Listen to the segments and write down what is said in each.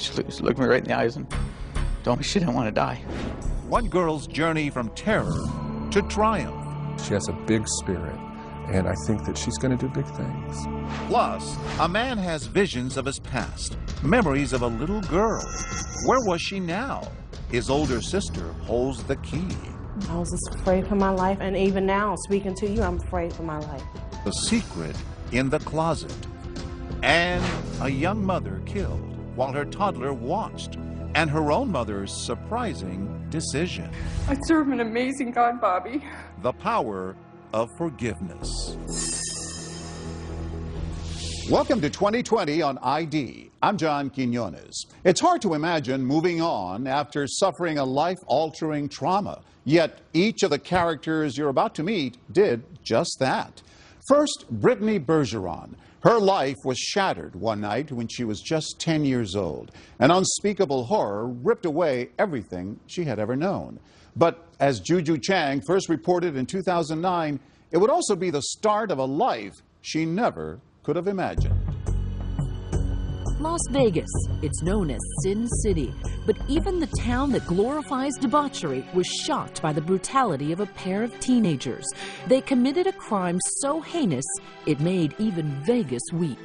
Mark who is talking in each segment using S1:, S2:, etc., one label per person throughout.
S1: She looked me right in the eyes and told me she didn't want to die.
S2: One girl's journey from terror to triumph.
S3: She has a big spirit, and I think that she's going to do big things.
S2: Plus, a man has visions of his past, memories of a little girl. Where was she now? His older sister holds the key.
S4: I was just afraid for my life, and even now, speaking to you, I'm afraid for my life.
S2: The secret in the closet. And a young mother killed while her toddler watched, and her own mother's surprising decision.
S5: I serve an amazing God, Bobby.
S2: The power of forgiveness. Welcome to 2020 on ID. I'm John Quinones. It's hard to imagine moving on after suffering a life-altering trauma. Yet each of the characters you're about to meet did just that. First, Brittany Bergeron. Her life was shattered one night when she was just 10 years old. An unspeakable horror ripped away everything she had ever known. But as Juju Chang first reported in 2009, it would also be the start of a life she never could have imagined.
S6: Las Vegas, it's known as Sin City, but even the town that glorifies debauchery was shocked by the brutality of a pair of teenagers. They committed a crime so heinous, it made even Vegas weep.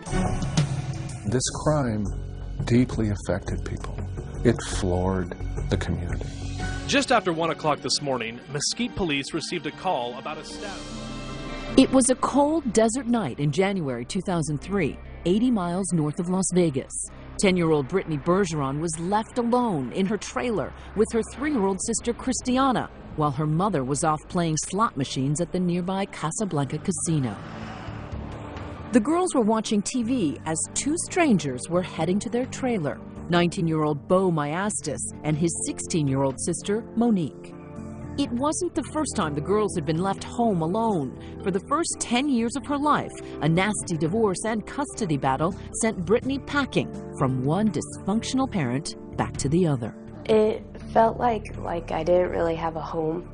S3: This crime deeply affected people. It floored the community.
S7: Just after 1 o'clock this morning, Mesquite police received a call about a staff.
S6: It was a cold desert night in January 2003, 80 miles north of Las Vegas. 10-year-old Brittany Bergeron was left alone in her trailer with her 3-year-old sister Christiana, while her mother was off playing slot machines at the nearby Casablanca Casino. The girls were watching TV as two strangers were heading to their trailer, 19-year-old Bo Myastis and his 16-year-old sister Monique. It wasn't the first time the girls had been left home alone. For the first 10 years of her life, a nasty divorce and custody battle sent Brittany packing from one dysfunctional parent back to the other.
S4: It felt like I didn't really have a home.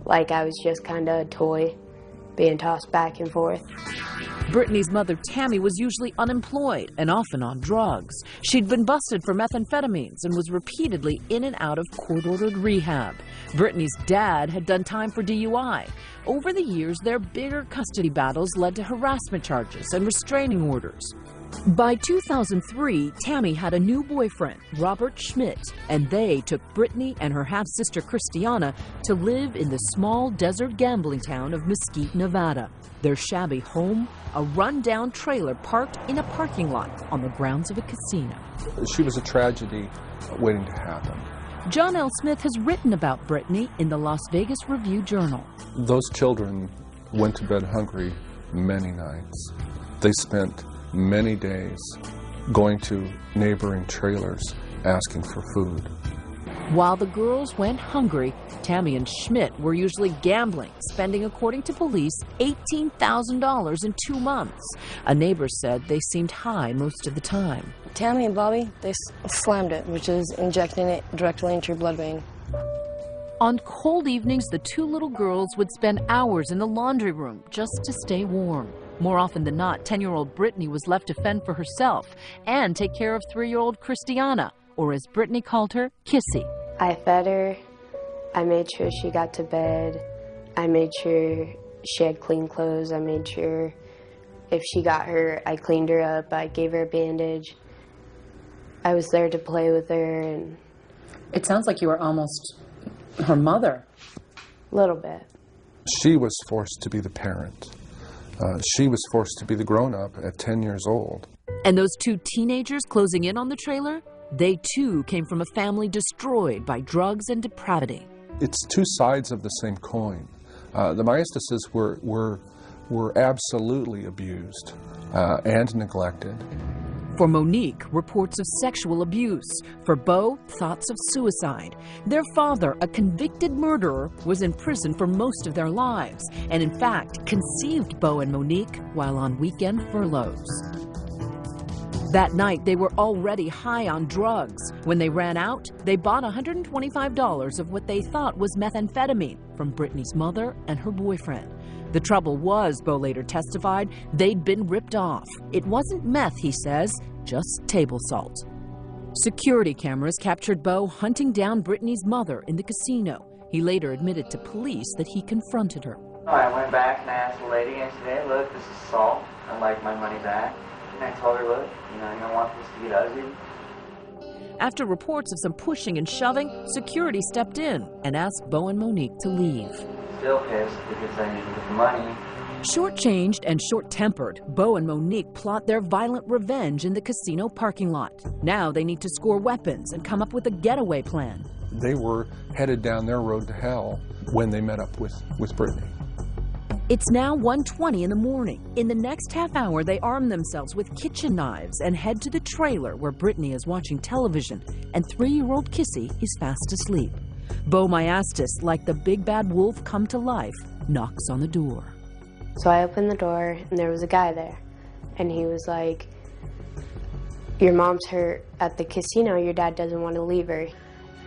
S4: Like I was just kind of a toy being tossed back and forth.
S6: Brittany's mother, Tammy, was usually unemployed and often on drugs. She'd been busted for methamphetamines and was repeatedly in and out of court-ordered rehab. Brittany's dad had done time for DUI. Over the years, their bitter custody battles led to harassment charges and restraining orders. By 2003, Tammy had a new boyfriend, Robert Schmidt, and they took Brittany and her half-sister Christiana to live in the small desert gambling town of Mesquite, Nevada. Their shabby home, a run-down trailer parked in a parking lot on the grounds of a casino.
S3: She was a tragedy waiting to happen.
S6: John L. Smith has written about Brittany in the Las Vegas Review-Journal.
S3: Those children went to bed hungry many nights. They spent many days going to neighboring trailers asking for food.
S6: While the girls went hungry, Tammy and Schmidt were usually gambling, spending, according to police, $18,000 in 2 months. A neighbor said they seemed high most of the time.
S8: Tammy and Bobby, they slammed it, which is injecting it directly into your blood vein.
S6: On cold evenings, the two little girls would spend hours in the laundry room just to stay warm. More often than not, 10-year-old Brittany was left to fend for herself and take care of 3-year-old Christiana, or as Brittany called her, Kissy.
S4: I fed her. I made sure she got to bed. I made sure she had clean clothes. I made sure if she got hurt, I cleaned her up. I gave her a bandage. I was there to play with her. And
S9: it sounds like you were almost her mother.
S4: A little bit.
S3: She was forced to be the parent. She was forced to be the grown-up at 10 years old.
S6: And those two teenagers closing in on the trailer? They too came from a family destroyed by drugs and depravity.
S3: It's two sides of the same coin. The Myastises were absolutely abused and neglected.
S6: For Monique, reports of sexual abuse. For Bo, thoughts of suicide. Their father, a convicted murderer, was in prison for most of their lives, and in fact conceived Bo and Monique while on weekend furloughs. That night, they were already high on drugs. When they ran out, they bought $125 of what they thought was methamphetamine from Brittany's mother and her boyfriend. The trouble was, Bo later testified, they'd been ripped off. It wasn't meth, he says, just table salt. Security cameras captured Bo hunting down Brittany's mother in the casino. He later admitted to police that he confronted her.
S10: I went back and I asked the lady, and I said, hey, look, this is assault. I'd like my money back. And I told her, look, you don't want this to get ugly.
S6: After reports of some pushing and shoving, security stepped in and asked Bo and Monique to leave.
S10: Still pissed because I needed the money.
S6: Short-changed and short-tempered, Bo and Monique plot their violent revenge in the casino parking lot. Now they need to score weapons and come up with a getaway plan.
S3: They were headed down their road to hell when they met up with Brittany.
S6: It's now 1:20 in the morning. In the next half hour, they arm themselves with kitchen knives and head to the trailer where Brittany is watching television and 3-year-old Kissy is fast asleep. Bo Myastis, like the big bad wolf come to life, knocks on the door.
S4: So I opened the door, and there was a guy there. And he was like, your mom's hurt at the casino. Your dad doesn't want to leave her.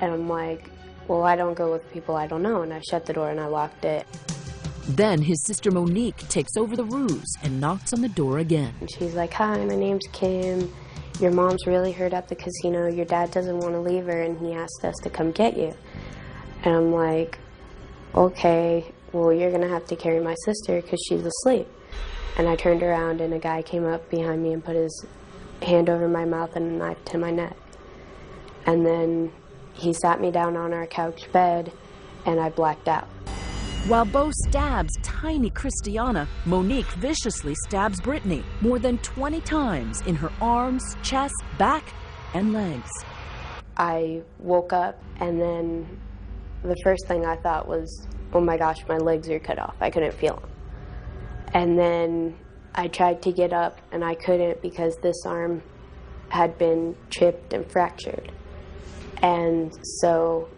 S4: And I'm like, well, I don't go with people I don't know. And I shut the door and I locked it.
S6: Then his sister Monique takes over the ruse and knocks on the door again.
S4: And she's like, hi, my name's Kim. Your mom's really hurt at the casino. Your dad doesn't want to leave her, and he asked us to come get you. And I'm like, okay, well, you're going to have to carry my sister because she's asleep. And I turned around, and a guy came up behind me and put his hand over my mouth and a knife to my neck. And then he sat me down on our couch bed, and I blacked out.
S6: While Bo stabs tiny Christiana, Monique viciously stabs Brittany more than 20 times in her arms, chest, back, and legs.
S4: I woke up, and then the first thing I thought was, oh my gosh, my legs are cut off. I couldn't feel them. And then I tried to get up, and I couldn't because this arm had been chipped and fractured. And so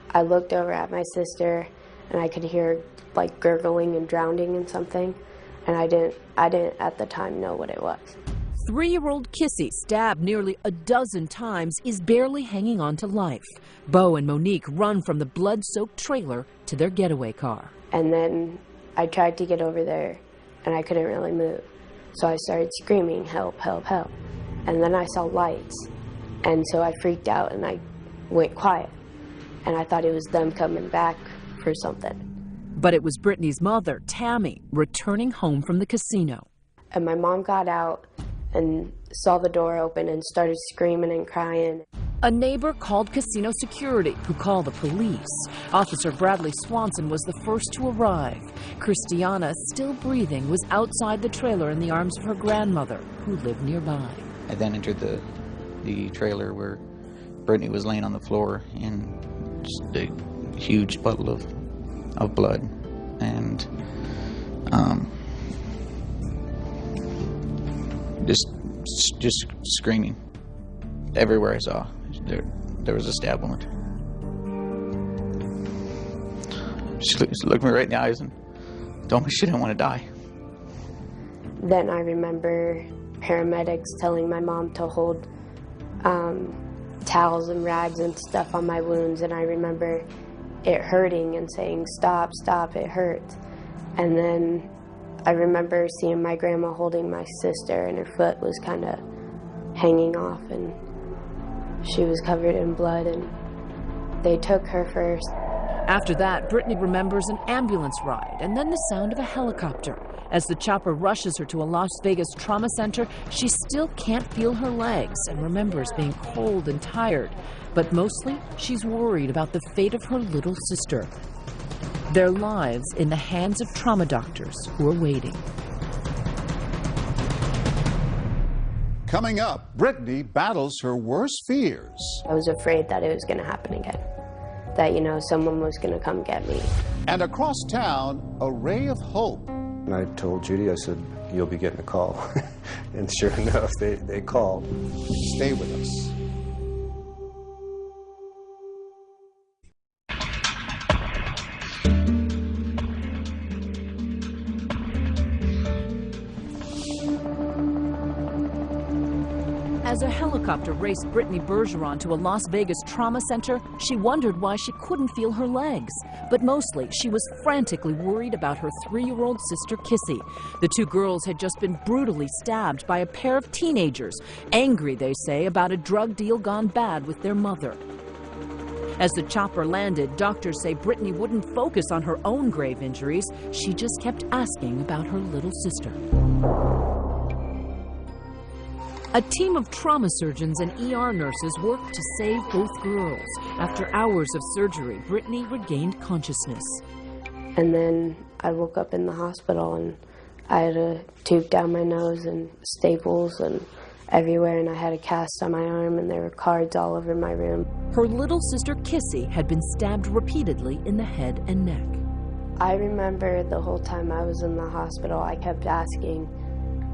S4: I looked over at my sister, and I could hear like gurgling and drowning in something, and I didn't at the time know what it was.
S6: 3-year-old Kissy, stabbed nearly a dozen times, is barely hanging on to life. Bo and Monique run from the blood-soaked trailer to their getaway car.
S4: And then I tried to get over there, and I couldn't really move. So I started screaming, help, help, help. And then I saw lights, and so I freaked out and I went quiet. And I thought it was them coming back for something.
S6: But it was Brittany's mother, Tammy, returning home from the casino.
S4: And my mom got out and saw the door open and started screaming and crying.
S6: A neighbor called casino security, who called the police. Officer Bradley Swanson was the first to arrive. Christiana, still breathing, was outside the trailer in the arms of her grandmother, who lived nearby.
S1: I then entered the trailer where Brittany was laying on the floor in just a huge puddle of blood, and just screaming everywhere I saw. There was a stab wound. She looked me right in the eyes and told me she didn't want to die.
S4: Then I remember paramedics telling my mom to hold towels and rags and stuff on my wounds, and I remember it hurting and saying, stop, stop, it hurts. And then I remember seeing my grandma holding my sister, and her foot was kind of hanging off, and she was covered in blood, and they took her first.
S6: After that, Brittany remembers an ambulance ride and then the sound of a helicopter. As the chopper rushes her to a Las Vegas trauma center, she still can't feel her legs and remembers being cold and tired. But mostly, she's worried about the fate of her little sister. Their lives in the hands of trauma doctors who are waiting.
S2: Coming up, Brittany battles her worst fears.
S4: I was afraid that it was going to happen again. That, someone was going to come get me.
S2: And across town, a ray of hope.
S11: And I told Judy, I said, you'll be getting a call. And sure enough, they called.
S2: Stay with us.
S6: As a helicopter raced Brittany Bergeron to a Las Vegas trauma center, she wondered why she couldn't feel her legs. But mostly, she was frantically worried about her 3-year-old sister, Kissy. The two girls had just been brutally stabbed by a pair of teenagers, angry, they say, about a drug deal gone bad with their mother. As the chopper landed, doctors say Brittany wouldn't focus on her own grave injuries. She just kept asking about her little sister. A team of trauma surgeons and ER nurses worked to save both girls. After hours of surgery, Brittany regained consciousness.
S4: And then I woke up in the hospital and I had a tube down my nose and staples and everywhere, and I had a cast on my arm and there were cards all over my room.
S6: Her little sister Kissy had been stabbed repeatedly in the head and neck.
S4: I remember the whole time I was in the hospital, I kept asking,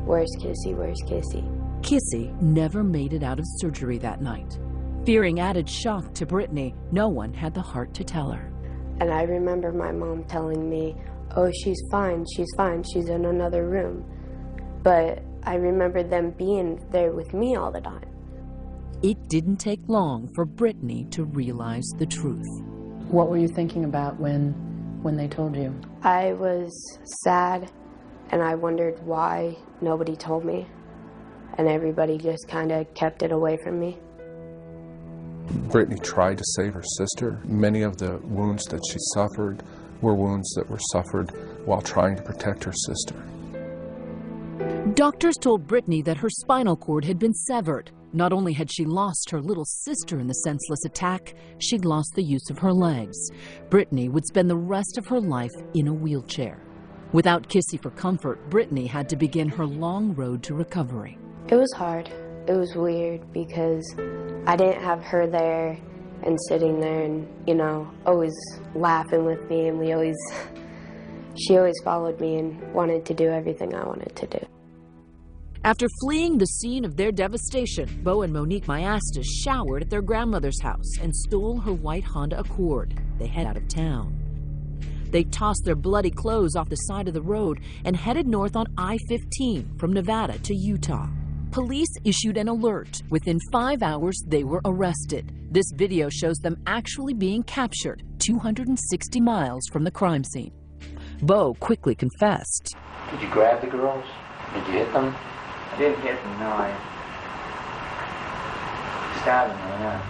S4: "Where's Kissy? Where's Kissy?"
S6: Kissy never made it out of surgery that night. Fearing added shock to Brittany, no one had the heart to tell her.
S4: And I remember my mom telling me, "Oh, she's fine, she's in another room." But I remember them being there with me all the time.
S6: It didn't take long for Brittany to realize the truth.
S9: What were you thinking about when they told you?
S4: I was sad, and I wondered why nobody told me. And everybody just kind of kept it away from me.
S3: Brittany tried to save her sister. Many of the wounds that she suffered were wounds that were suffered while trying to protect her sister.
S6: Doctors told Brittany that her spinal cord had been severed. Not only had she lost her little sister in the senseless attack, she'd lost the use of her legs. Brittany would spend the rest of her life in a wheelchair. Without Kissy for comfort, Brittany had to begin her long road to recovery.
S4: It was hard. It was weird because I didn't have her there and sitting there and, always laughing with me, and she always followed me and wanted to do everything I wanted to do.
S6: After fleeing the scene of their devastation, Bo and Monique Myastis showered at their grandmother's house and stole her white Honda Accord. They head out of town. They tossed their bloody clothes off the side of the road and headed north on I-15 from Nevada to Utah. Police issued an alert. Within 5 hours, they were arrested. This video shows them actually being captured 260 miles from the crime scene. Bo quickly confessed.
S10: Did you grab the girls? Did you hit them? I didn't hit them, no. I stabbed them, yeah.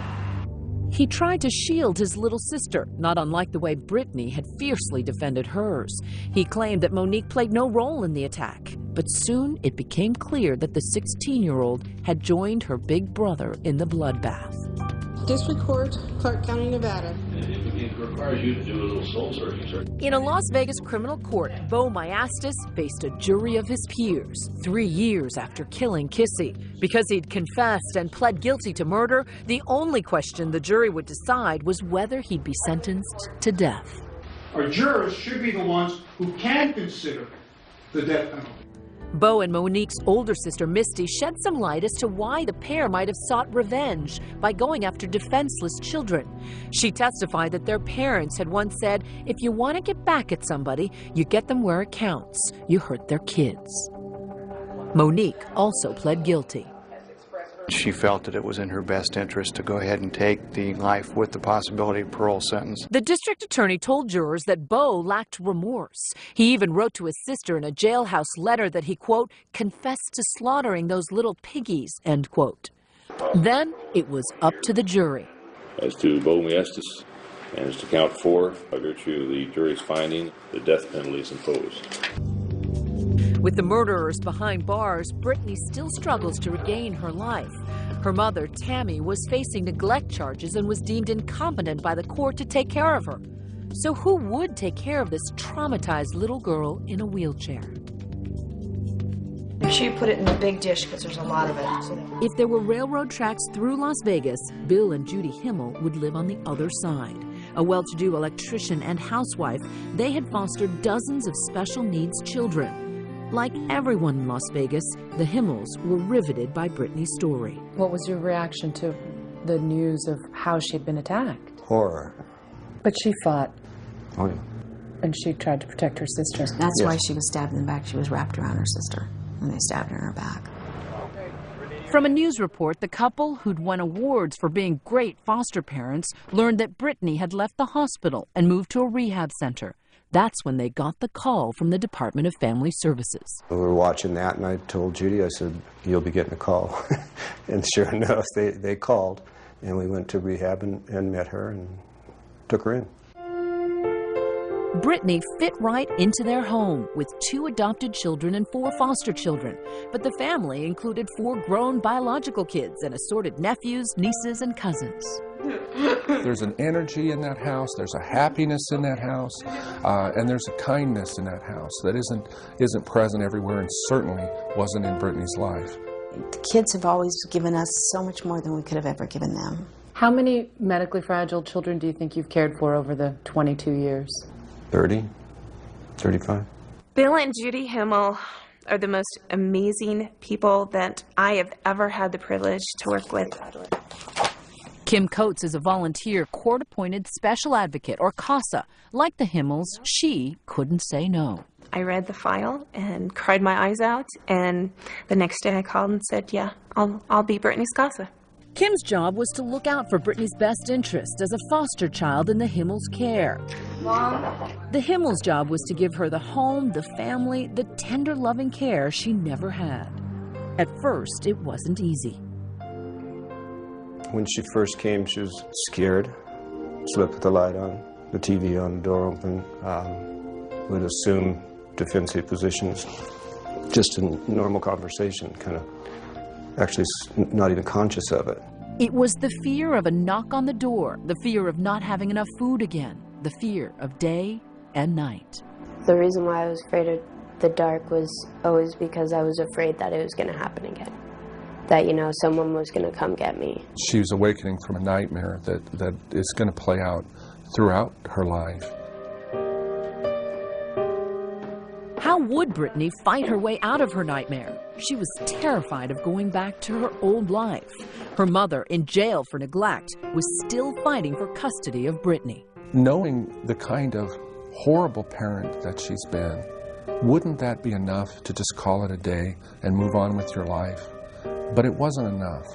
S6: He tried to shield his little sister, not unlike the way Brittany had fiercely defended hers. He claimed that Monique played no role in the attack, but soon it became clear that the 16-year-old had joined her big brother in the bloodbath.
S12: District Court, Clark County, Nevada.
S13: It requires you to do a little soul searching, sir.
S6: In a Las Vegas criminal court, Bo Myastis faced a jury of his peers 3 years after killing Kissy. Because he'd confessed and pled guilty to murder, the only question the jury would decide was whether he'd be sentenced to death.
S14: Our jurors should be the ones who can consider the death penalty.
S6: Bo and Monique's older sister, Misty, shed some light as to why the pair might have sought revenge by going after defenseless children. She testified that their parents had once said, if you want to get back at somebody, you get them where it counts. You hurt their kids. Monique also pled guilty.
S15: She felt that it was in her best interest to go ahead and take the life with the possibility of parole sentence.
S6: The district attorney told jurors that Bo lacked remorse. He even wrote to his sister in a jailhouse letter that he, quote, confessed to slaughtering those little piggies, end quote. Then it was up to the jury.
S13: As to Bo Myastis and as to count 4, by virtue of the jury's finding, the death penalty is imposed.
S6: With the murderers behind bars, Brittany still struggles to regain her life. Her mother, Tammy, was facing neglect charges and was deemed incompetent by the court to take care of her. So who would take care of this traumatized little girl in a wheelchair?
S16: Make sure you put it in the big dish because there's a lot of it.
S6: If there were railroad tracks through Las Vegas, Bill and Judy Himmel would live on the other side. A well-to-do electrician and housewife, they had fostered dozens of special needs children. Like everyone in Las Vegas, the Himmels were riveted by Brittany's story.
S9: What was your reaction to the news of how she'd been attacked?
S11: Horror.
S9: But she fought.
S11: Oh, yeah.
S9: And she tried to protect her sister.
S16: That's why she was stabbed in the back. She was wrapped around her sister when they stabbed her in her back.
S6: From a news report, the couple, who'd won awards for being great foster parents, learned that Brittany had left the hospital and moved to a rehab center. That's when they got the call from the Department of Family Services.
S11: We were watching that, and I told Judy, I said, you'll be getting a call. And sure enough, they called, and we went to rehab and met her and took her in.
S6: Brittany fit right into their home with 2 adopted children and 4 foster children. But the family included 4 grown biological kids and assorted nephews, nieces, and cousins.
S3: There's an energy in that house, there's a happiness in that house, and there's a kindness in that house that isn't present everywhere and certainly wasn't in Brittany's life.
S16: The kids have always given us so much more than we could have ever given them.
S9: How many medically fragile children do you think you've cared for over the 22 years?
S11: 30, 35.
S17: Bill and Judy Himmel are the most amazing people that I have ever had the privilege to work with.
S6: Kim Coates is a volunteer court-appointed special advocate, or CASA. Like the Himmels, she couldn't say no.
S17: I read the file and cried my eyes out, and the next day I called and said, yeah, I'll be Brittany's CASA.
S6: Kim's job was to look out for Brittany's best interest as a foster child in the Himmels' care.
S17: Mom?
S6: The Himmels' job was to give her the home, the family, the tender, loving care she never had. At first, it wasn't easy.
S11: When she first came, she was scared. Slept with the light on, the TV on, the door open. Would assume defensive positions. Just in normal conversation, kind of actually not even conscious of it.
S6: It was the fear of a knock on the door, the fear of not having enough food again, the fear of day and night.
S4: The reason why I was afraid of the dark was always because I was afraid that it was going to happen again. That, you know, someone was going to come get me.
S3: She was awakening from a nightmare that is going to play out throughout her life.
S6: How would Brittany fight her way out of her nightmare? She was terrified of going back to her old life. Her mother, in jail for neglect, was still fighting for custody of Brittany.
S3: Knowing the kind of horrible parent that she's been, wouldn't that be enough to just call it a day and move on with your life? But it wasn't enough.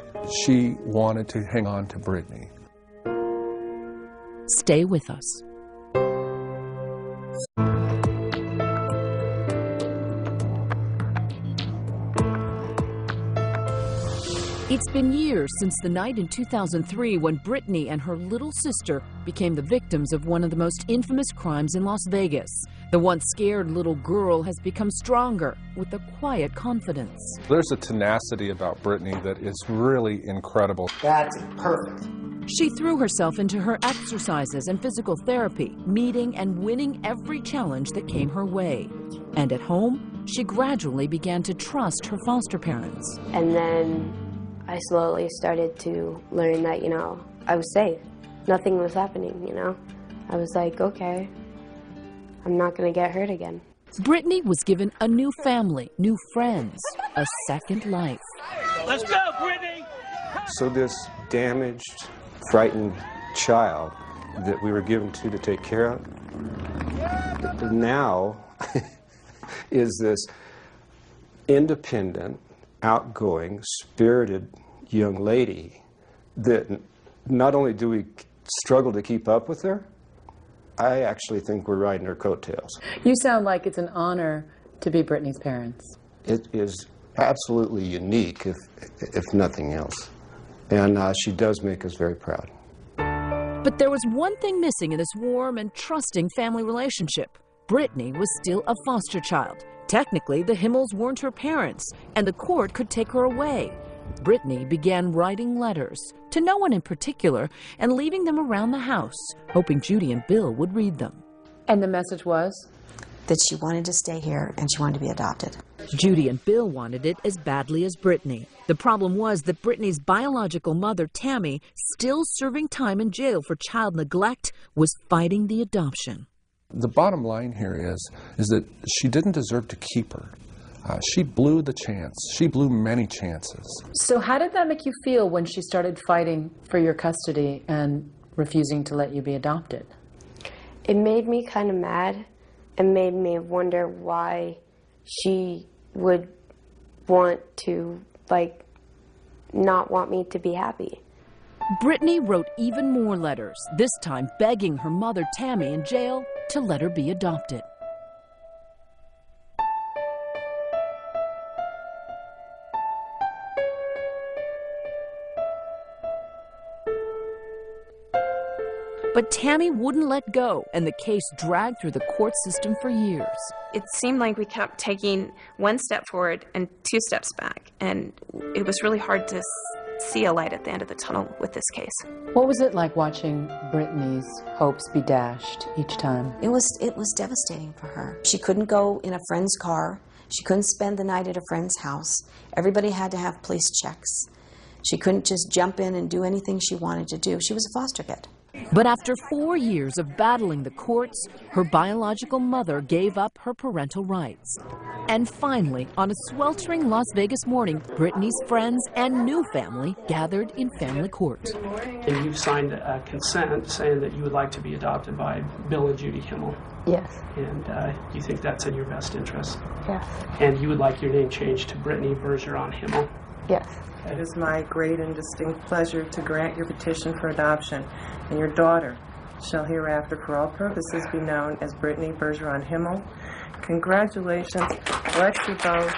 S3: She wanted to hang on to Brittany.
S6: Stay with us. It's been years since the night in 2003 when Brittany and her little sister became the victims of one of the most infamous crimes in Las Vegas. The once scared little girl has become stronger with a quiet confidence.
S3: There's a tenacity about Brittany that is really incredible.
S18: That's perfect.
S6: She threw herself into her exercises and physical therapy, meeting and winning every challenge that came her way. And at home, she gradually began to trust her foster parents.
S4: And then I slowly started to learn that, you know, I was safe. Nothing was happening, you know. I was like, okay, I'm not going to get hurt again.
S6: Brittany was given a new family, new friends, a second life.
S18: Let's go, Brittany!
S11: So this damaged, frightened child that we were given to take care of, now is this independent, outgoing, spirited young lady that not only do we struggle to keep up with her, I actually think we're riding her coattails.
S9: You sound like it's an honor to be Brittany's parents.
S11: It is absolutely unique, if nothing else. And she does make us very proud.
S6: But there was one thing missing in this warm and trusting family relationship. Brittany was still a foster child. Technically, the Himmels weren't her parents, and the court could take her away. Brittany began writing letters, to no one in particular, and leaving them around the house, hoping Judy and Bill would read them.
S9: And the message was?
S16: That she wanted to stay here and she wanted to be adopted.
S6: Judy and Bill wanted it as badly as Brittany. The problem was that Brittany's biological mother, Tammy, still serving time in jail for child neglect, was fighting the adoption.
S3: The bottom line here is that she didn't deserve to keep her. She blew the chance. She blew many chances.
S9: So how did that make you feel when she started fighting for your custody and refusing to let you be adopted?
S4: It made me kind of mad and made me wonder why she would want to, like, not want me to be happy.
S6: Brittany wrote even more letters, this time begging her mother, Tammy, in jail to let her be adopted. But Tammy wouldn't let go, and the case dragged through the court system for years.
S17: It seemed like we kept taking one step forward and 2 steps back, and it was really hard to see a light at the end of the tunnel with this case.
S9: What was it like watching Brittany's hopes be dashed each time?
S16: It was devastating for her. She couldn't go in a friend's car. She couldn't spend the night at a friend's house. Everybody had to have police checks. She couldn't just jump in and do anything she wanted to do. She was a foster kid.
S6: But after 4 years of battling the courts, her biological mother gave up her parental rights. And finally, on a sweltering Las Vegas morning, Brittany's friends and new family gathered in family court.
S18: And you've signed a consent saying that you would like to be adopted by Bill and Judy Himmel.
S4: Yes.
S18: And you think that's in your best interest.
S4: Yes.
S18: And you would like your name changed to Brittany Bergeron Himmel.
S4: Yes.
S19: It is my great and distinct pleasure to grant your petition for adoption, and your daughter shall hereafter for all purposes be known as Brittany Bergeron Himmel. Congratulations. Bless you both.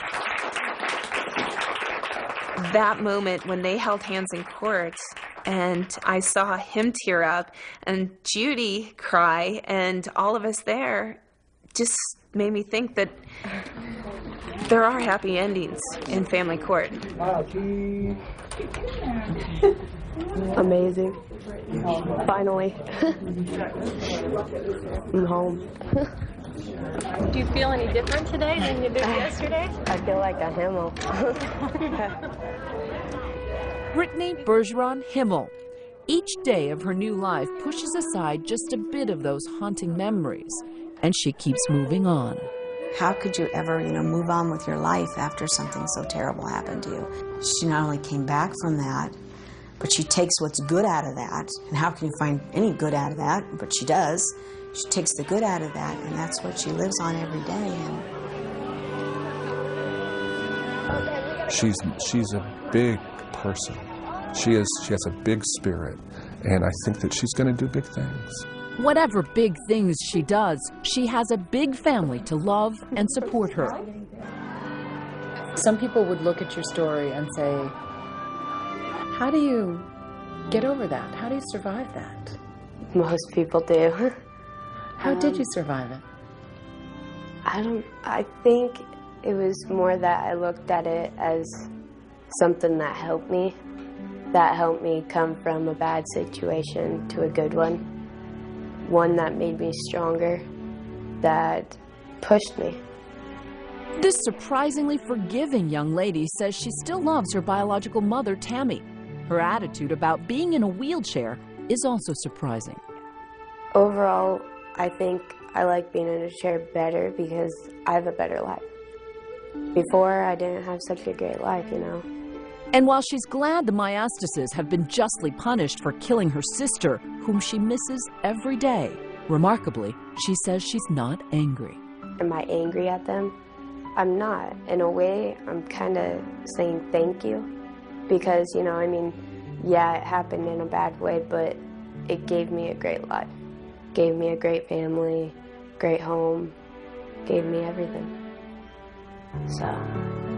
S17: That moment when they held hands in court and I saw him tear up and Judy cry and all of us there just made me think that there are happy endings in family court.
S4: Amazing. Finally. I'm home.
S20: Do you feel any different today than you did yesterday?
S4: I feel like a Himmel.
S6: Brittany Bergeron Himmel. Each day of her new life pushes aside just a bit of those haunting memories, and she keeps moving on.
S16: How could you ever, move on with your life after something so terrible happened to you? She not only came back from that, but she takes what's good out of that. And how can you find any good out of that? But she does. She takes the good out of that, and that's what she lives on every day. And
S3: she's a big person. She has a big spirit, and I think that she's going to do big things.
S6: Whatever big things she does, she has a big family to love and support her.
S9: Some people would look at your story and say, how do you get over that? How do you survive that?
S4: Most people do.
S9: How did you survive it?
S4: I think it was more that I looked at it as something that helped me come from a bad situation to a good one that made me stronger, that pushed me.
S6: This surprisingly forgiving young lady says she still loves her biological mother, Tammy. Her attitude about being in a wheelchair is also surprising.
S4: Overall, I think I like being in a chair better because I have a better life. Before, I didn't have such a great life,
S6: And while she's glad the Maiestases have been justly punished for killing her sister, whom she misses every day, remarkably, she says she's not angry.
S4: Am I angry at them? I'm not. In a way, I'm kind of saying thank you because, yeah, it happened in a bad way, but it gave me a great life. Gave me a great family, great home, gave me everything. So.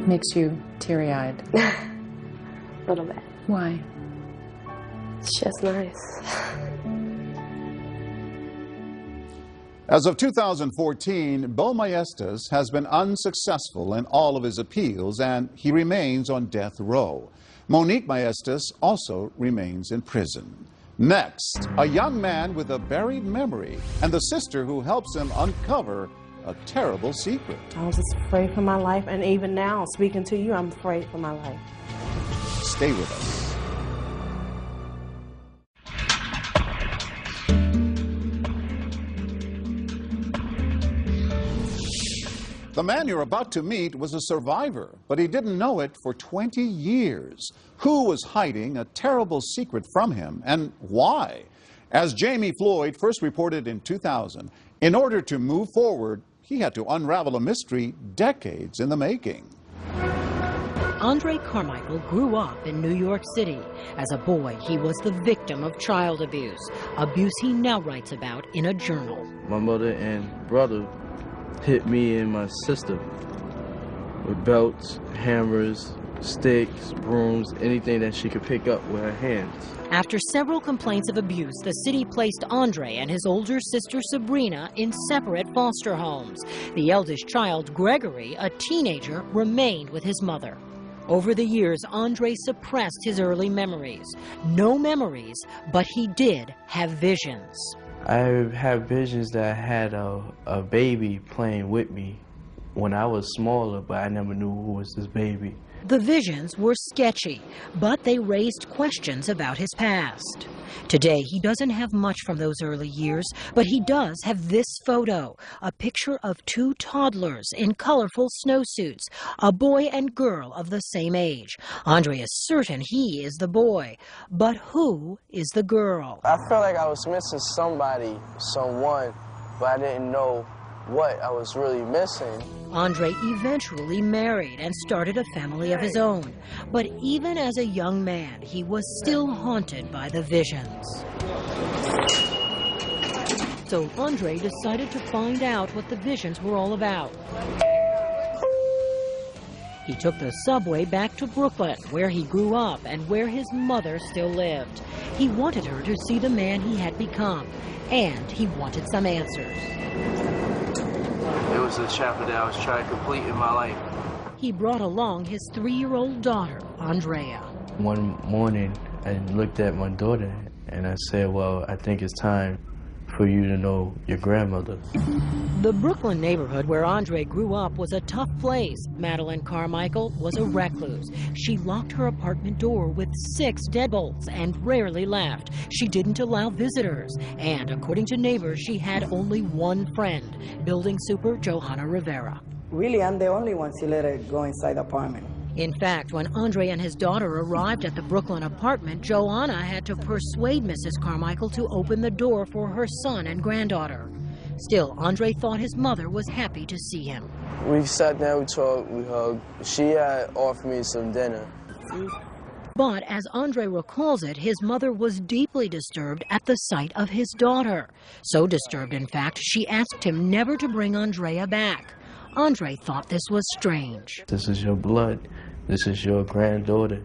S9: Makes you teary-eyed.
S4: A little bit.
S9: Why?
S4: It's just nice.
S2: As of 2014, Bill Maiestas has been unsuccessful in all of his appeals, and he remains on death row. Monique Maiestas also remains in prison. Next, a young man with a buried memory and the sister who helps him uncover a terrible secret.
S12: I was just afraid for my life, and even now, speaking to you, I'm afraid for my life.
S2: Stay with us. The man you're about to meet was a survivor, but he didn't know it for 20 years. Who was hiding a terrible secret from him, and why? As Jamie Floyd first reported in 2000, in order to move forward, he had to unravel a mystery decades in the making.
S21: Andre Carmichael grew up in New York City. As a boy, he was the victim of child abuse he now writes about in a journal.
S22: My mother and brother hit me and my sister with belts, hammers, sticks, brooms, anything that she could pick up with her hands.
S21: After several complaints of abuse, the city placed Andre and his older sister Sabrina in separate foster homes. The eldest child, Gregory, a teenager, remained with his mother. Over the years, Andre suppressed his early memories. No memories, but he did have visions.
S22: I have visions that I had a baby playing with me when I was smaller, but I never knew who was this baby.
S21: The visions were sketchy, but they raised questions about his past. Today, he doesn't have much from those early years, but he does have this photo, a picture of two toddlers in colorful snowsuits, a boy and girl of the same age. Andre is certain he is the boy, but who is the girl?
S23: I felt like I was missing somebody, someone, but I didn't know what I was really missing.
S21: Andre eventually married and started a family of his own. But even as a young man, he was still haunted by the visions. So Andre decided to find out what the visions were all about. He took the subway back to Brooklyn, where he grew up and where his mother still lived. He wanted her to see the man he had become, and he wanted some answers.
S23: It was a chapter that I was trying to complete in my life.
S21: He brought along his 3-year-old daughter, Andrea.
S22: One morning, I looked at my daughter and I said, well, I think it's time for you to know your grandmother.
S21: The Brooklyn neighborhood where Andre grew up was a tough place. Madeline Carmichael was a recluse. She locked her apartment door with 6 deadbolts and rarely left. She didn't allow visitors. And according to neighbors, she had only one friend, building super Johanna Rivera.
S24: Really, I'm the only one who let her go inside the apartment.
S21: In fact, when Andre and his daughter arrived at the Brooklyn apartment, Joanna had to persuade Mrs. Carmichael to open the door for her son and granddaughter. Still, Andre thought his mother was happy to see him.
S23: We sat down, we talked, we hugged. She had offered me some dinner.
S21: But as Andre recalls it, his mother was deeply disturbed at the sight of his daughter. So disturbed, in fact, she asked him never to bring Andrea back. Andre thought this was strange.
S22: This is your blood. This is your granddaughter.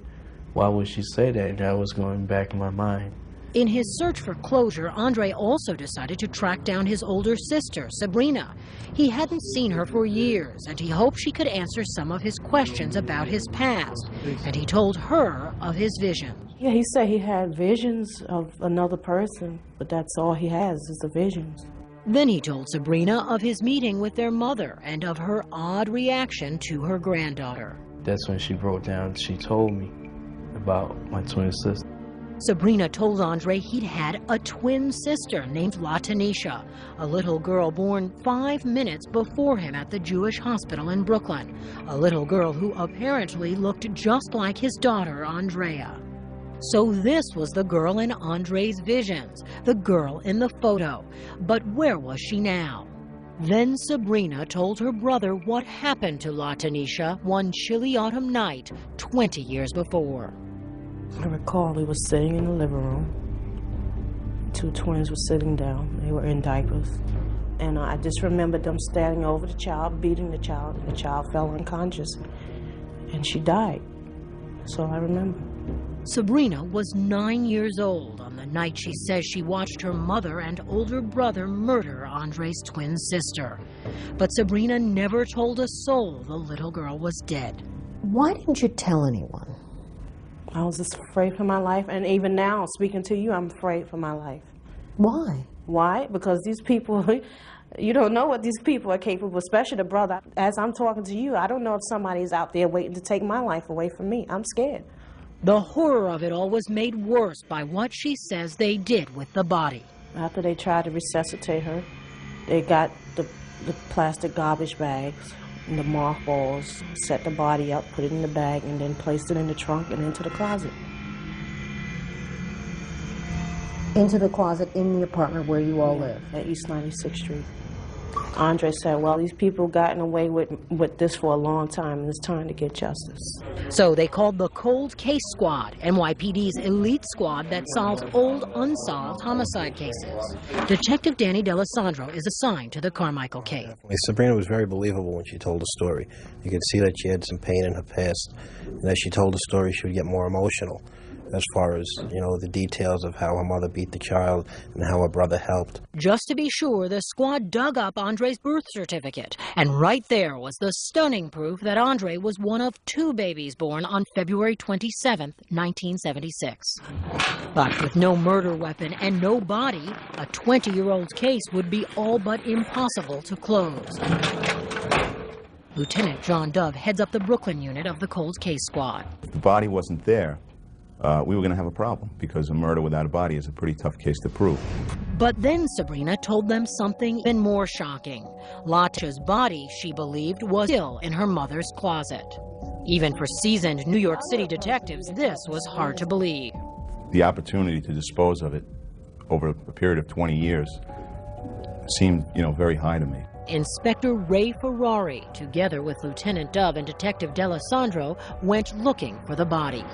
S22: Why would she say that? And that was going back in my mind.
S21: In his search for closure, Andre also decided to track down his older sister, Sabrina. He hadn't seen her for years, and he hoped she could answer some of his questions about his past. And he told her of his vision.
S12: Yeah, he said he had visions of another person, but that's all he has is the visions.
S21: Then he told Sabrina of his meeting with their mother and of her odd reaction to her granddaughter.
S22: That's when she broke down. She told me about my twin sister.
S21: Sabrina told Andre he'd had a twin sister named LaTanisha, a little girl born 5 minutes before him at the Jewish hospital in Brooklyn, a little girl who apparently looked just like his daughter, Andrea. So this was the girl in Andre's visions, the girl in the photo. But where was she now? Then Sabrina told her brother what happened to LaTanisha one chilly autumn night 20 years before.
S12: I recall we were sitting in the living room. 2 twins were sitting down. They were in diapers. And I just remember them standing over the child, beating the child, and the child fell unconscious. And she died. So I remember.
S21: Sabrina was 9 years old on the night she says she watched her mother and older brother murder Andre's twin sister. But Sabrina never told a soul the little girl was dead.
S25: Why didn't you tell anyone?
S12: I was just afraid for my life, and even now, speaking to you, I'm afraid for my life.
S25: Why?
S12: Why? Because these people, you don't know what these people are capable, especially the brother. As I'm talking to you, I don't know if somebody's out there waiting to take my life away from me. I'm scared.
S21: The horror of it all was made worse by what she says they did with the body.
S12: After they tried to resuscitate her, they got the plastic garbage bags and the mothballs, set the body up, put it in the bag, and then placed it in the trunk and into the closet.
S25: Into the closet in the apartment where you all live?
S12: At East 96th Street. Andre said, well, these people gotten away with this for a long time, and it's time to get justice.
S21: So they called the Cold Case Squad, NYPD's elite squad that solves old, unsolved homicide cases. Detective Danny D'Alessandro is assigned to the Carmichael case.
S1: Sabrina was very believable when she told the story. You could see that she had some pain in her past, and as she told the story, she would get more emotional as far as, the details of how her mother beat the child and how her brother helped.
S21: Just to be sure, the squad dug up Andre's birth certificate, and right there was the stunning proof that Andre was one of 2 babies born on February 27, 1976. But with no murder weapon and no body, a 20-year-old's case would be all but impossible to close. Lieutenant John Dove heads up the Brooklyn unit of the Cold Case Squad.
S5: If the body wasn't there, we were going to have a problem, because a murder without a body is a pretty tough case to prove.
S21: But then Sabrina told them something even more shocking. Latisha's body, she believed, was still in her mother's closet. Even for seasoned New York City detectives, this was hard to believe.
S5: The opportunity to dispose of it over a period of 20 years seemed, very high to me.
S21: Inspector Ray Ferrari, together with Lieutenant Dove and Detective D'Alessandro, went looking for the body.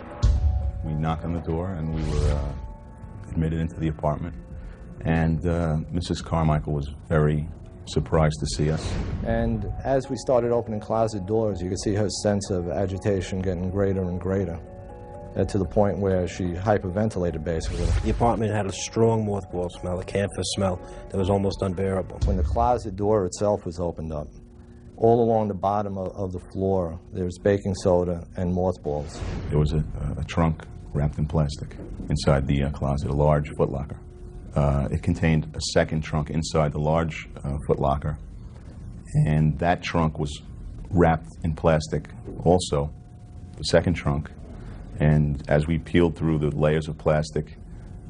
S5: We knocked on the door, and we were admitted into the apartment. And Mrs. Carmichael was very surprised to see us.
S7: And as we started opening closet doors, you could see her sense of agitation getting greater and greater, to the point where she hyperventilated, basically.
S1: The apartment had a strong mothball smell, a camphor smell that was almost unbearable.
S7: When the closet door itself was opened up, all along the bottom of the floor, there's baking soda and mothballs.
S5: There was a trunk wrapped in plastic inside the closet, a large footlocker. It contained a second trunk inside the large footlocker, and that trunk was wrapped in plastic also, the second trunk. And as we peeled through the layers of plastic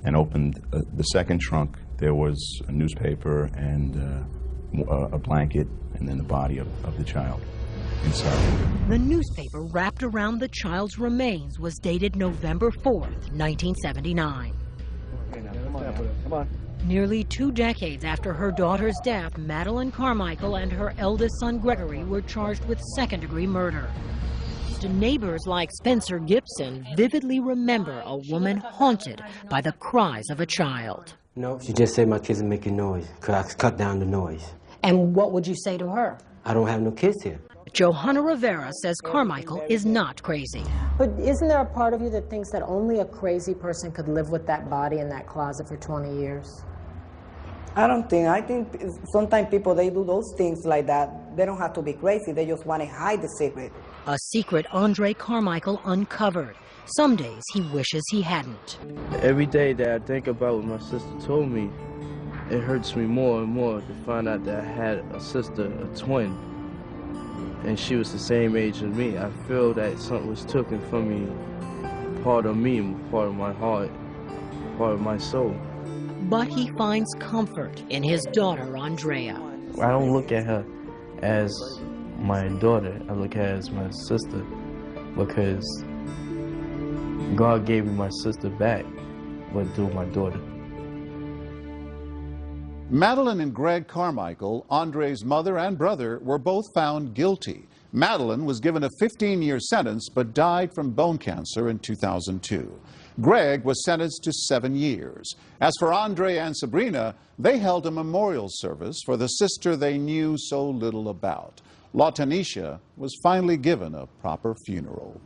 S5: and opened the second trunk, there was a newspaper and a blanket, and then the body of the child inside.
S21: The newspaper wrapped around the child's remains was dated November 4th, 1979.
S7: Come on.
S21: Nearly 2 decades after her daughter's death, Madeline Carmichael and her eldest son Gregory were charged with second-degree murder. Neighbors like Spencer Gibson vividly remember a woman haunted by the cries of a child.
S8: No, she just said my kids are making noise, because I cut down the noise.
S21: And what would you say to her?
S8: I don't have no kids here.
S21: Johanna Rivera says Carmichael is not crazy.
S10: But isn't there a part of you that thinks that only a crazy person could live with that body in that closet for 20 years?
S24: I think sometimes people, they do those things like that. They don't have to be crazy. They just want to hide the secret.
S21: A secret Andre Carmichael uncovered. Some days he wishes he hadn't.
S22: Every day that I think about what my sister told me, it hurts me more and more to find out that I had a sister, a twin, and she was the same age as me. I feel that something was taken from me, part of me, part of my heart, part of my soul.
S21: But he finds comfort in his daughter, Andrea.
S22: I don't look at her as my daughter. I look at her as my sister, because God gave me my sister back, but through my daughter.
S2: Madeline and Greg Carmichael, Andre's mother and brother, were both found guilty. Madeline was given a 15-year sentence but died from bone cancer in 2002. Greg was sentenced to 7 years. As for Andre and Sabrina, they held a memorial service for the sister they knew so little about. LaTanisha was finally given a proper funeral.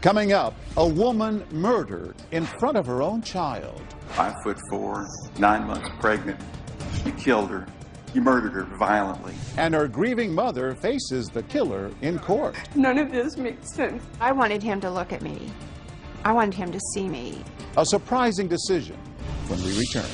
S2: Coming up, a woman murdered in front of her own child.
S26: 5'4", 9 months pregnant. You killed her. You murdered her violently.
S2: And her grieving mother faces the killer in court.
S27: None of this makes sense. I wanted him to look at me. I wanted him to see me.
S2: A surprising decision when we return.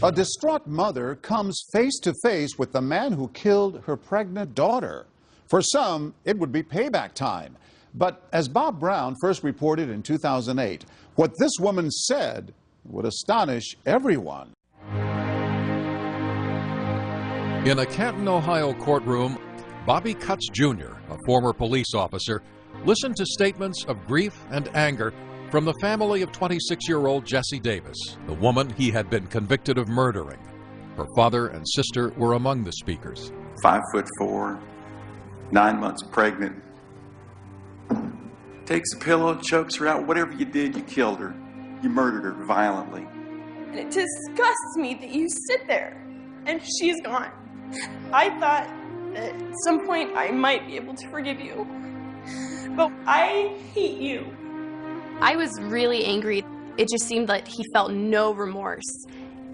S2: A distraught mother comes face to face with the man who killed her pregnant daughter. For some, it would be payback time. But as Bob Brown first reported in 2008, what this woman said would astonish everyone.
S28: In a Canton, Ohio courtroom, Bobby Cutts Jr., a former police officer,
S11: Listen to statements of grief and anger from the family of 26-year-old Jessie Davis, the woman he had been convicted of murdering. Her father and sister were among the speakers.
S26: 5'4", 9 months pregnant. Takes a pillow, chokes her out. Whatever you did, you killed her. You murdered her violently.
S13: And it disgusts me that you sit there and she's gone. I thought that at some point I might be able to forgive you, but I hate you.
S4: I was really angry. It just seemed like he felt no remorse.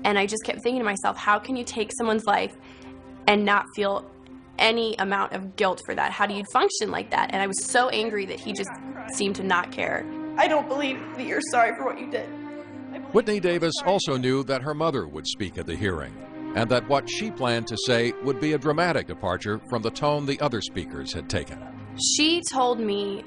S4: And I just kept thinking to myself, how can you take someone's life and not feel any amount of guilt for that? How do you function like that? And I was so angry that he just seemed to not care.
S13: I don't believe that you're sorry for what you did.
S11: Whitney Davis also knew that her mother would speak at the hearing, and that what she planned to say would be a dramatic departure from the tone the other speakers had taken.
S4: She told me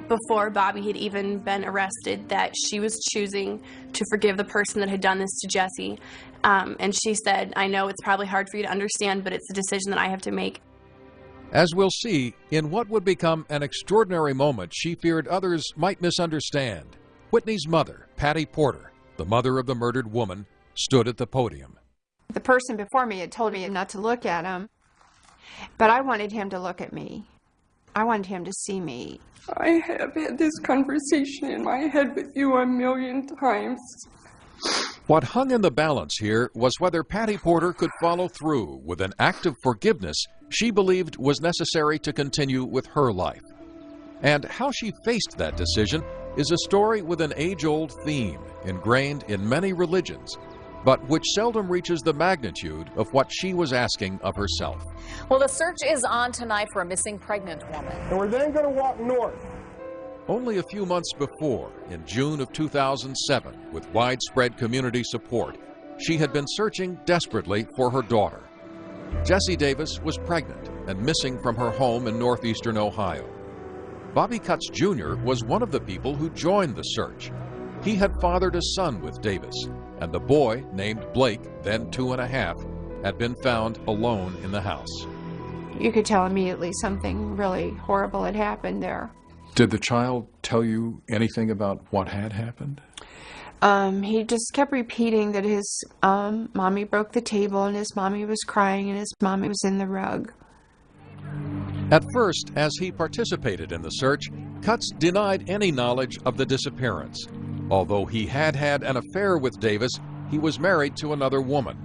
S4: before Bobby had even been arrested that she was choosing to forgive the person that had done this to Jessie. And she said, I know it's probably hard for you to understand, but it's a decision that I have to make.
S11: As we'll see, in what would become an extraordinary moment she feared others might misunderstand, Whitney's mother, Patty Porter, the mother of the murdered woman, stood at the podium.
S27: The person before me had told me not to look at him, but I wanted him to look at me. I wanted him to see me.
S13: I have had this conversation in my head with you a million times.
S11: What hung in the balance here was whether Patty Porter could follow through with an act of forgiveness she believed was necessary to continue with her life. And how she faced that decision is a story with an age-old theme ingrained in many religions, but which seldom reaches the magnitude of what she was asking of herself.
S14: Well, the search is on tonight for a missing pregnant woman.
S15: And we're then going to walk north.
S11: Only a few months before, in June of 2007, with widespread community support, she had been searching desperately for her daughter. Jessie Davis was pregnant and missing from her home in northeastern Ohio. Bobby Cutts Jr. was one of the people who joined the search. He had fathered a son with Davis, and the boy, named Blake, then 2½, had been found alone in the house.
S27: You could tell immediately something really horrible had happened there.
S3: Did the child tell you anything about what had happened?
S27: He just kept repeating that his mommy broke the table and his mommy was crying and his mommy was in the rug.
S11: At first, as he participated in the search, Cutts denied any knowledge of the disappearance. Although he had had an affair with Davis, he was married to another woman.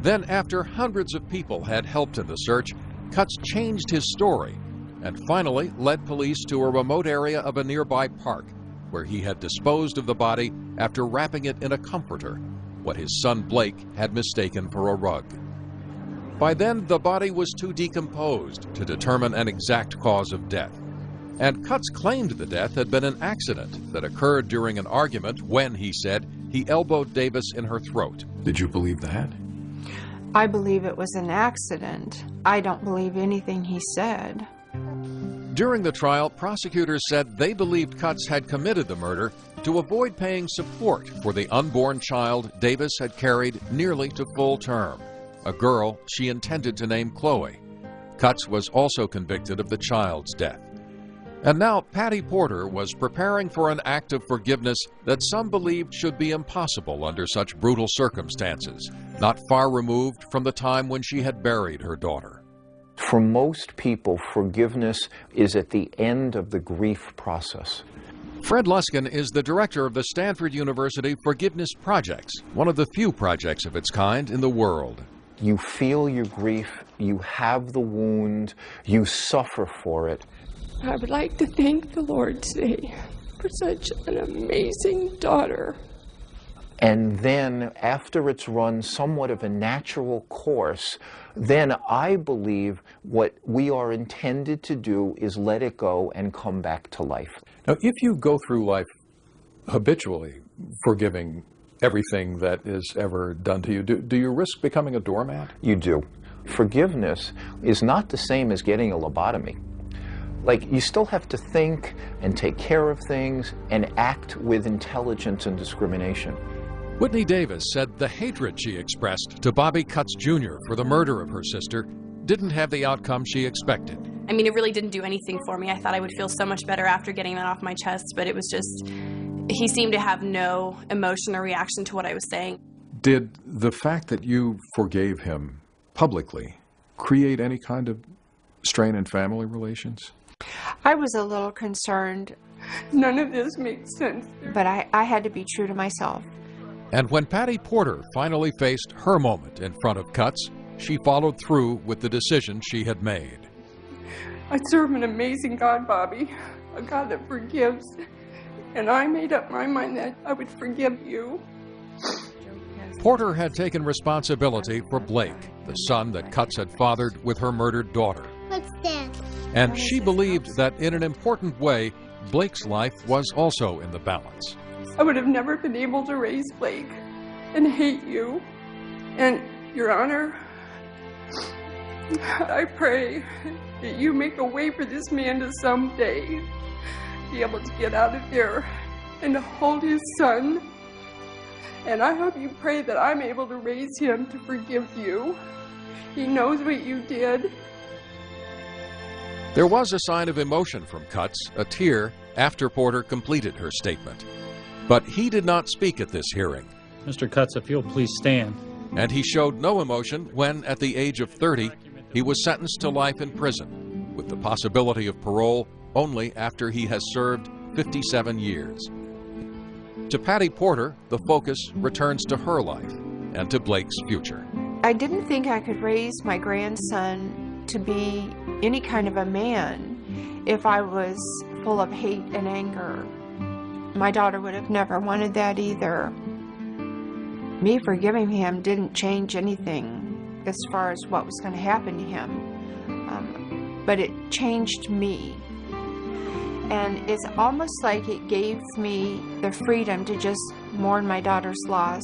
S11: Then, after hundreds of people had helped in the search, Cutts changed his story and finally led police to a remote area of a nearby park where he had disposed of the body after wrapping it in a comforter, what his son Blake had mistaken for a rug. By then, the body was too decomposed to determine an exact cause of death, and Cutts claimed the death had been an accident that occurred during an argument when, he said, he elbowed Davis in her throat.
S3: Did you believe that?
S27: I believe it was an accident. I don't believe anything he said.
S11: During the trial, prosecutors said they believed Cutts had committed the murder to avoid paying support for the unborn child Davis had carried nearly to full term, a girl she intended to name Chloe. Cutts was also convicted of the child's death. And now Patty Porter was preparing for an act of forgiveness that some believed should be impossible under such brutal circumstances, not far removed from the time when she had buried her daughter.
S17: For most people, forgiveness is at the end of the grief process.
S11: Fred Luskin is the director of the Stanford University Forgiveness Projects, one of the few projects of its kind in the world.
S17: You feel your grief, you have the wound, you suffer for it.
S13: I would like to thank the Lord today for such an amazing daughter.
S17: And then, after it's run somewhat of a natural course, then I believe what we are intended to do is let it go and come back to life.
S3: Now, if you go through life habitually forgiving everything that is ever done to you, do you risk becoming a doormat?
S17: You do. Forgiveness is not the same as getting a lobotomy. Like, you still have to think and take care of things and act with intelligence and discrimination.
S11: Whitney Davis said the hatred she expressed to Bobby Cutts Jr. for the murder of her sister didn't have the outcome she expected.
S13: I mean, it really didn't do anything for me. I thought I would feel so much better after getting that off my chest, but it was just, he seemed to have no emotion or reaction to what I was saying.
S11: Did the fact that you forgave him publicly create any kind of strain in family relations?
S27: I was a little concerned. None of this makes sense. But I had to be true to myself.
S11: And when Patty Porter finally faced her moment in front of Cutts, she followed through with the decision she had made.
S27: I serve an amazing God, Bobby, a God that forgives. And I made up my mind that I would forgive you.
S11: Porter had taken responsibility for Blake, the son that Cutts had fathered with her murdered daughter.
S6: What's that?
S11: And she believed that in an important way, Blake's life was also in the balance.
S27: I would have never been able to raise Blake and hate you. And, Your Honor, I pray that you make a way for this man to someday be able to get out of there and to hold his son. And I hope you pray that I'm able to raise him to forgive you. He knows what you did.
S11: There was a sign of emotion from Cutts, a tear, after Porter completed her statement. But he did not speak at this hearing.
S9: Mr. Cutts, if you'll please stand.
S11: And he showed no emotion when, at the age of 30, he was sentenced to life in prison, with the possibility of parole only after he has served 57 years. To Patty Porter, the focus returns to her life and to Blake's future.
S27: I didn't think I could raise my grandson to be any kind of a man if I was full of hate and anger. My daughter would have never wanted that either. Me forgiving him didn't change anything as far as what was going to happen to him, but it changed me. And it's almost like it gave me the freedom to just mourn my daughter's loss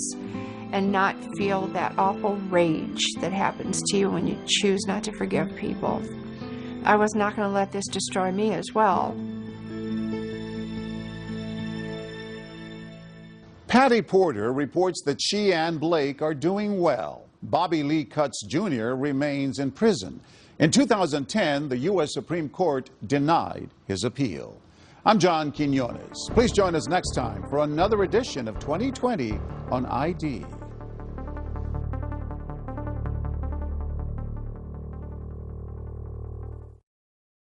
S27: and not feel that awful rage that happens to you when you choose not to forgive people. I was not going to let this destroy me as well.
S2: Patty Porter reports that she and Blake are doing well. Bobby Lee Cutts Jr. remains in prison. In 2010, the U.S. Supreme Court denied his appeal. I'm John Quinones. Please join us next time for another edition of 2020 on ID.